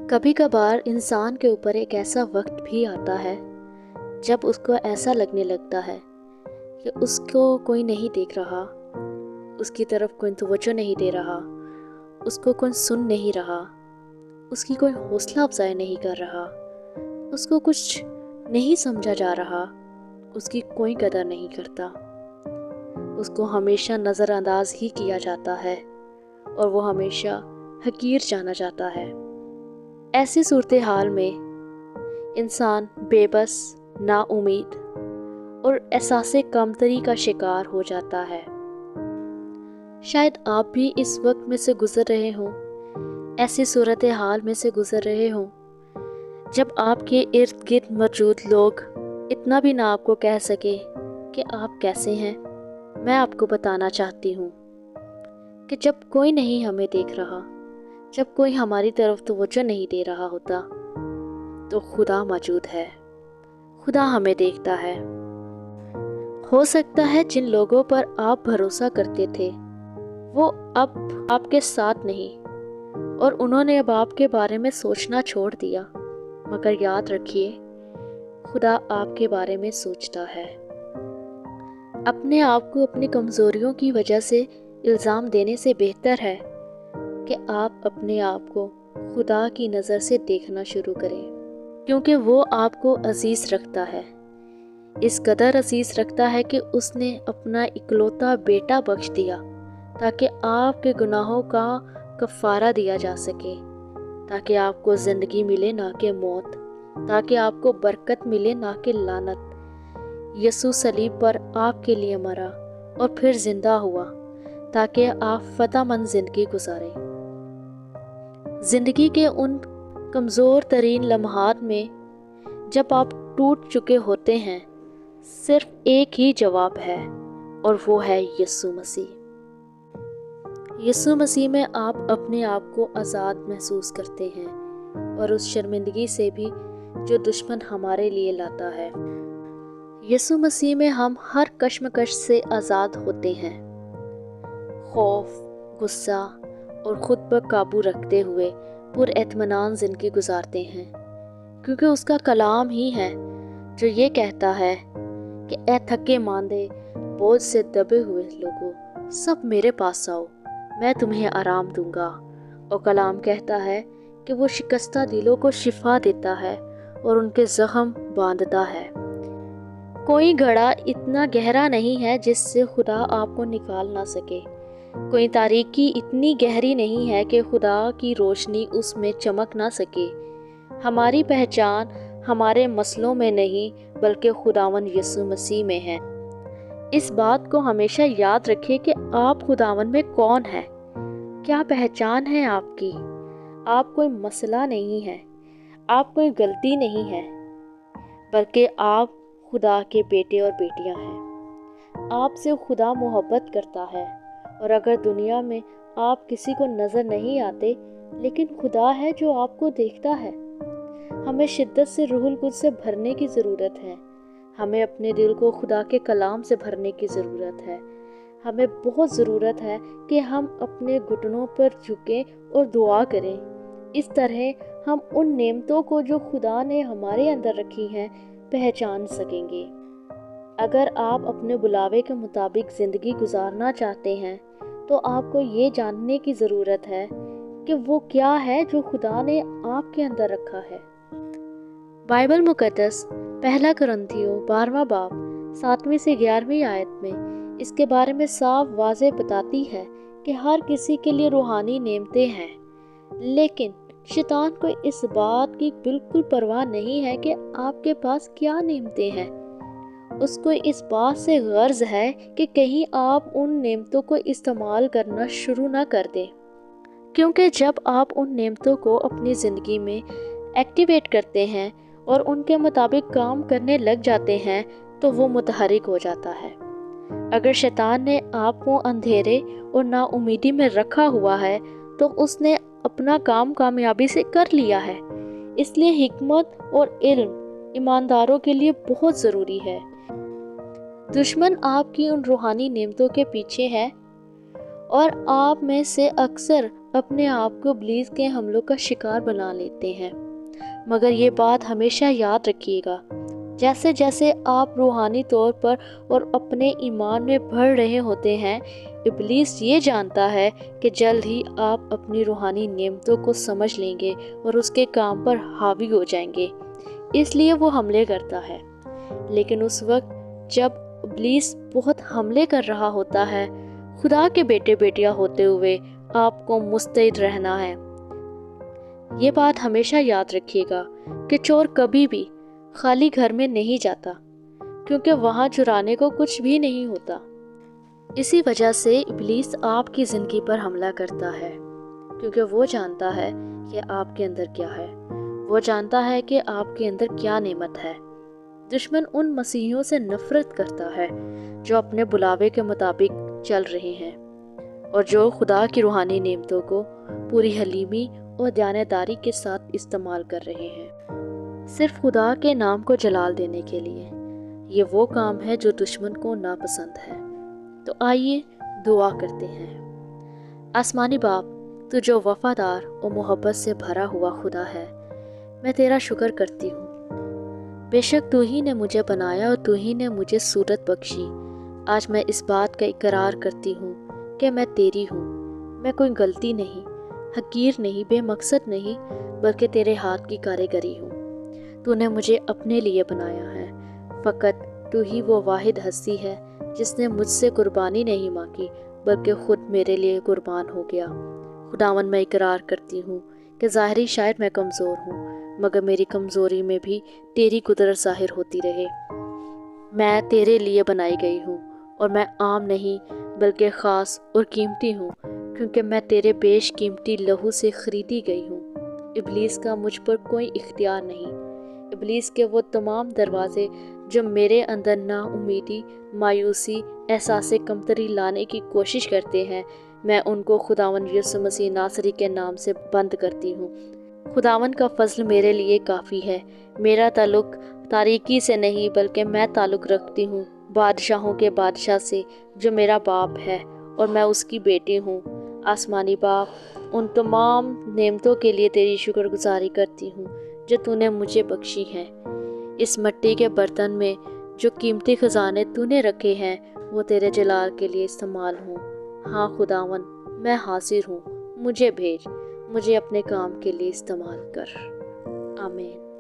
کبھی کبھار انسان کے اوپر ایک ایسا وقت بھی آتا ہے جب اس کو ایسا لگنے لگتا ہے کہ اس کو کوئی نہیں دیکھ رہا، اس کی طرف کوئی توجہ نہیں دے رہا، اس کو کوئی سن نہیں رہا، اس کی کوئی حوصلہ افزائی نہیں کر رہا، اس کو کچھ نہیں سمجھا جا رہا، اس کی کوئی قدر نہیں کرتا، اس کو ہمیشہ نظر انداز ہی کیا جاتا ہے اور وہ ہمیشہ حقیر جانا جاتا ہے۔ ایسی صورتحال میں انسان بے بس، نا امید اور احساس کمتری کا شکار ہو جاتا ہے۔ شاید آپ بھی اس وقت میں سے گزر رہے ہوں، ایسی صورتحال میں سے گزر رہے ہوں جب آپ کے ارد گرد موجود لوگ اتنا بھی نہ آپ کو کہہ سکے کہ آپ کیسے ہیں۔ میں آپ کو بتانا چاہتی ہوں کہ جب کوئی نہیں ہمیں دیکھ رہا، جب کوئی ہماری طرف توجہ نہیں دے رہا ہوتا، تو خدا موجود ہے، خدا ہمیں دیکھتا ہے۔ ہو سکتا ہے جن لوگوں پر آپ بھروسہ کرتے تھے وہ اب آپ کے ساتھ نہیں اور انہوں نے اب آپ کے بارے میں سوچنا چھوڑ دیا، مگر یاد رکھیے خدا آپ کے بارے میں سوچتا ہے۔ اپنے آپ کو اپنی کمزوریوں کی وجہ سے الزام دینے سے بہتر ہے کہ آپ اپنے آپ کو خدا کی نظر سے دیکھنا شروع کریں، کیونکہ وہ آپ کو عزیز رکھتا ہے، اس قدر عزیز رکھتا ہے کہ اس نے اپنا اکلوتا بیٹا بخش دیا تاکہ آپ کے گناہوں کا کفارہ دیا جا سکے، تاکہ آپ کو زندگی ملے نہ کہ موت، تاکہ آپ کو برکت ملے نہ کہ لعنت۔ یسوع صلیب پر آپ کے لیے مرا اور پھر زندہ ہوا تاکہ آپ فتح مند زندگی گزاریں۔ زندگی کے ان کمزور ترین لمحات میں جب آپ ٹوٹ چکے ہوتے ہیں، صرف ایک ہی جواب ہے اور وہ ہے یسوع مسیح۔ یسوع مسیح میں آپ اپنے آپ کو آزاد محسوس کرتے ہیں اور اس شرمندگی سے بھی جو دشمن ہمارے لیے لاتا ہے۔ یسوع مسیح میں ہم ہر کشمکش سے آزاد ہوتے ہیں، خوف، غصہ اور خود پر قابو رکھتے ہوئے پر اطمینان زندگی گزارتے ہیں، کیونکہ اس کا کلام ہی ہے جو یہ کہتا ہے کہ اے تھکے ماندے بوجھ سے دبے ہوئے لوگوں، سب میرے پاس آؤ، میں تمہیں آرام دوں گا۔ اور کلام کہتا ہے کہ وہ شکستہ دلوں کو شفا دیتا ہے اور ان کے زخم باندھتا ہے۔ کوئی گڑھا اتنا گہرا نہیں ہے جس سے خدا آپ کو نکال نہ سکے، کوئی تاریکی اتنی گہری نہیں ہے کہ خدا کی روشنی اس میں چمک نہ سکے۔ ہماری پہچان ہمارے مسلوں میں نہیں بلکہ خداوند یسوع مسیح میں ہے۔ اس بات کو ہمیشہ یاد رکھیں کہ آپ خداوند میں کون ہیں، کیا پہچان ہے آپ کی۔ آپ کوئی مسئلہ نہیں ہے، آپ کوئی غلطی نہیں ہے، بلکہ آپ خدا کے بیٹے اور بیٹیاں ہیں۔ آپ سے خدا محبت کرتا ہے، اور اگر دنیا میں آپ کسی کو نظر نہیں آتے، لیکن خدا ہے جو آپ کو دیکھتا ہے۔ ہمیں شدت سے روح القدس سے بھرنے کی ضرورت ہے، ہمیں اپنے دل کو خدا کے کلام سے بھرنے کی ضرورت ہے۔ ہمیں بہت ضرورت ہے کہ ہم اپنے گھٹنوں پر جھکیں اور دعا کریں، اس طرح ہم ان نعمتوں کو جو خدا نے ہمارے اندر رکھی ہیں پہچان سکیں گے۔ اگر آپ اپنے بلاوے کے مطابق زندگی گزارنا چاہتے ہیں تو آپ کو یہ جاننے کی ضرورت ہے کہ وہ کیا ہے جو خدا نے آپ کے اندر رکھا ہے۔ بائبل مقدس پہلا کرنتھیوں 12واں باب 7ویں سے 11ویں آیت میں اس کے بارے میں صاف واضح بتاتی ہے کہ ہر کسی کے لیے روحانی نعمتیں ہیں، لیکن شیطان کو اس بات کی بالکل پرواہ نہیں ہے کہ آپ کے پاس کیا نعمتیں ہیں۔ اس کو اس بات سے غرض ہے کہ کہیں آپ ان نعمتوں کو استعمال کرنا شروع نہ کر دیں، کیونکہ جب آپ ان نعمتوں کو اپنی زندگی میں ایکٹیویٹ کرتے ہیں اور ان کے مطابق کام کرنے لگ جاتے ہیں تو وہ متحرک ہو جاتا ہے۔ اگر شیطان نے آپ کو اندھیرے اور نا امیدی میں رکھا ہوا ہے تو اس نے اپنا کام کامیابی سے کر لیا ہے۔ اس لیے حکمت اور علم ایمانداروں کے لیے بہت ضروری ہے۔ دشمن آپ کی ان روحانی نعمتوں کے پیچھے ہے اور آپ میں سے اکثر اپنے آپ کو ابلیس کے حملوں کا شکار بنا لیتے ہیں، مگر یہ بات ہمیشہ یاد رکھیے گا، جیسے جیسے آپ روحانی طور پر اور اپنے ایمان میں بڑھ رہے ہوتے ہیں، ابلیس یہ جانتا ہے کہ جلد ہی آپ اپنی روحانی نعمتوں کو سمجھ لیں گے اور اس کے کام پر حاوی ہو جائیں گے، اس لیے وہ حملے کرتا ہے۔ لیکن اس وقت جب ابلیس بہت حملے کر رہا ہوتا ہے، خدا کے بیٹے بیٹیاں ہوتے ہوئے آپ کو مستعد رہنا ہے۔ یہ بات ہمیشہ یاد رکھیے گا کہ چور کبھی بھی خالی گھر میں نہیں جاتا، کیونکہ وہاں چرانے کو کچھ بھی نہیں ہوتا۔ اسی وجہ سے ابلیس آپ کی زندگی پر حملہ کرتا ہے، کیونکہ وہ جانتا ہے کہ آپ کے اندر کیا ہے، وہ جانتا ہے کہ آپ کے اندر کیا نعمت ہے۔ دشمن ان مسیحیوں سے نفرت کرتا ہے جو اپنے بلاوے کے مطابق چل رہے ہیں اور جو خدا کی روحانی نعمتوں کو پوری حلیمی اور دیانتداری کے ساتھ استعمال کر رہے ہیں، صرف خدا کے نام کو جلال دینے کے لیے۔ یہ وہ کام ہے جو دشمن کو ناپسند ہے۔ تو آئیے دعا کرتے ہیں۔ آسمانی باپ، تو جو وفادار اور محبت سے بھرا ہوا خدا ہے، میں تیرا شکر کرتی ہوں۔ بے شک تو ہی نے مجھے بنایا اور تو ہی نے مجھے صورت بخشی۔ آج میں اس بات کا اقرار کرتی ہوں کہ میں تیری ہوں، میں کوئی غلطی نہیں، حقیر نہیں، بے مقصد نہیں، بلکہ تیرے ہاتھ کی کاریگری ہوں۔ تو نے مجھے اپنے لیے بنایا ہے، فقط تو ہی وہ واحد ہستی ہے جس نے مجھ سے قربانی نہیں مانگی بلکہ خود میرے لیے قربان ہو گیا۔ خداوند، میں اقرار کرتی ہوں کہ ظاہری شاید میں کمزور ہوں، مگر میری کمزوری میں بھی تیری قدرت ظاہر ہوتی رہے۔ میں تیرے لیے بنائی گئی ہوں اور میں عام نہیں بلکہ خاص اور قیمتی ہوں، کیونکہ میں تیرے بیش قیمتی لہو سے خریدی گئی ہوں۔ ابلیس کا مجھ پر کوئی اختیار نہیں۔ ابلیس کے وہ تمام دروازے جو میرے اندر نا امیدی، مایوسی، احساس کمتری لانے کی کوشش کرتے ہیں، میں ان کو خداوند یسوع مسیح ناصری کے نام سے بند کرتی ہوں۔ خداوند کا فضل میرے لیے کافی ہے۔ میرا تعلق تاریکی سے نہیں بلکہ میں تعلق رکھتی ہوں بادشاہوں کے بادشاہ سے جو میرا باپ ہے اور میں اس کی بیٹی ہوں۔ آسمانی باپ، ان تمام نعمتوں کے لیے تیری شکر گزاری کرتی ہوں جو تو نے مجھے بخشی ہیں۔ اس مٹی کے برتن میں جو قیمتی خزانے تو نے رکھے ہیں وہ تیرے جلال کے لیے استعمال ہوں۔ ہاں خداوند، میں حاضر ہوں، مجھے بھیج، مجھے اپنے کام کے لیے استعمال کر۔ آمین۔